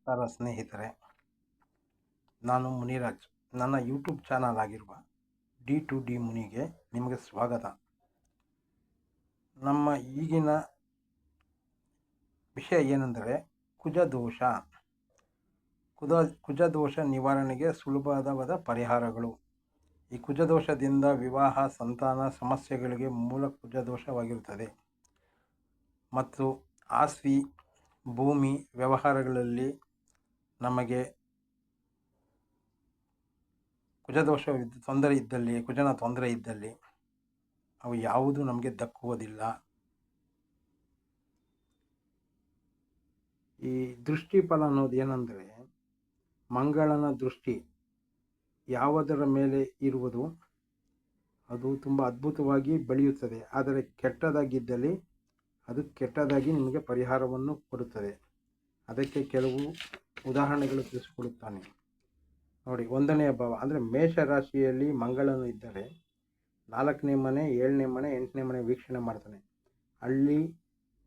ನಮಸ್ಕಾರ ಸ್ನೇಹಿತರೆ, ನಾನು ಮುನಿರಾಜ್. ನನ್ನ ಯೂಟ್ಯೂಬ್ ಚಾನಲ್ ಆಗಿರುವ D2D ಮುನಿಗೆ ನಿಮಗೆ ಸ್ವಾಗತ. ನಮ್ಮ ಈಗಿನ ವಿಷಯ ಏನೆಂದರೆ ಕುಜದೋಷ. ಕುಜದೋಷ ನಿವಾರಣೆಗೆ ಸುಲಭವಾದ ಪರಿಹಾರಗಳು. ಈ ಕುಜದೋಷದಿಂದ ವಿವಾಹ, ಸಂತಾನ ಸಮಸ್ಯೆಗಳಿಗೆ ಮೂಲ ಕುಜದೋಷವಾಗಿರುತ್ತದೆ. ಮತ್ತು ಆಸ್ತಿ, ಭೂಮಿ ವ್ಯವಹಾರಗಳಲ್ಲಿ ನಮಗೆ ಕುಜದೋಷ ಕುಜನ ತೊಂದರೆ ಇದ್ದಲ್ಲಿ ಅವು ಯಾವುದೂ ನಮಗೆ ದಕ್ಕುವುದಿಲ್ಲ. ಈ ದೃಷ್ಟಿಫಲ ಅನ್ನೋದು ಏನಂದರೆ, ಮಂಗಳನ ದೃಷ್ಟಿ ಯಾವುದರ ಮೇಲೆ ಇರುವುದು ಅದು ತುಂಬ ಅದ್ಭುತವಾಗಿ ಬೆಳೆಯುತ್ತದೆ. ಆದರೆ ಕೆಟ್ಟದಾಗಿದ್ದಲ್ಲಿ ಅದು ಕೆಟ್ಟದಾಗಿ ನಿಮಗೆ ಪರಿಹಾರವನ್ನು ಕೊಡುತ್ತದೆ. ಅದಕ್ಕೆ ಕೆಲವು ಉದಾಹರಣೆಗಳು ತಿಳಿಸಿಕೊಡುತ್ತಾನೆ ನೋಡಿ. 1ನೇ ಭಾವ ಅಂದರೆ ಮೇಷರಾಶಿಯಲ್ಲಿ ಮಂಗಳನು ಇದ್ದರೆ 4ನೇ ಮನೆ, 7ನೇ ಮನೆ, 8ನೇ ಮನೆ ವೀಕ್ಷಣೆ ಮಾಡ್ತಾನೆ. ಅಲ್ಲಿ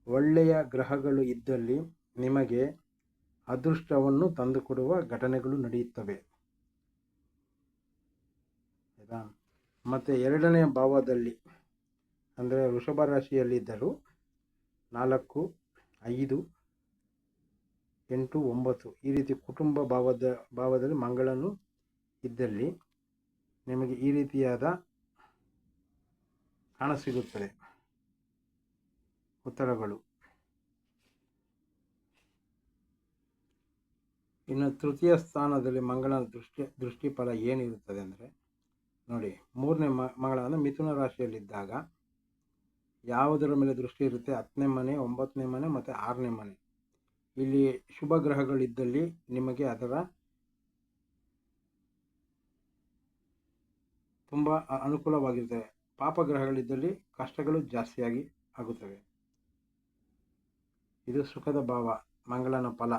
ಒಳ್ಳೆಯ ಗ್ರಹಗಳು ಇದ್ದಲ್ಲಿ ನಿಮಗೆ ಅದೃಷ್ಟವನ್ನು ತಂದುಕೊಡುವ ಘಟನೆಗಳು ನಡೆಯುತ್ತವೆ. ಆಯಿತಾ? ಮತ್ತು 2ನೇ ಭಾವದಲ್ಲಿ ಅಂದರೆ ವೃಷಭ ರಾಶಿಯಲ್ಲಿದ್ದರೂ 4, 5, 8, 9 ಈ ರೀತಿ ಕುಟುಂಬ ಭಾವದಲ್ಲಿ ಮಂಗಳನು ಇದ್ದಲ್ಲಿ ನಿಮಗೆ ಈ ರೀತಿಯಾದ ಕಾಣಸಿಗುತ್ತದೆ ಉತ್ತರಗಳು. ಇನ್ನು ತೃತೀಯ ಸ್ಥಾನದಲ್ಲಿ ಮಂಗಳನ ದೃಷ್ಟಿಫಲ ಏನಿರುತ್ತದೆ ಅಂದರೆ ನೋಡಿ, 3ನೇ ಮಂಗಳ ಅಂದರೆ ಮಿಥುನ ರಾಶಿಯಲ್ಲಿದ್ದಾಗ ಯಾವುದರ ಮೇಲೆ ದೃಷ್ಟಿ ಇರುತ್ತೆ? 10ನೇ ಮನೆ, 9ನೇ ಮನೆ ಮತ್ತು 6ನೇ ಮನೆ. ಇಲ್ಲಿ ಶುಭ ಗ್ರಹಗಳಿದ್ದಲ್ಲಿ ನಿಮಗೆ ಅದರ ತುಂಬ ಅನುಕೂಲವಾಗಿರ್ತವೆ. ಪಾಪಗ್ರಹಗಳಿದ್ದಲ್ಲಿ ಕಷ್ಟಗಳು ಜಾಸ್ತಿಯಾಗಿ ಆಗುತ್ತವೆ. ಇದು ಸುಖದ ಭಾವ, ಮಂಗಳನ ಫಲ.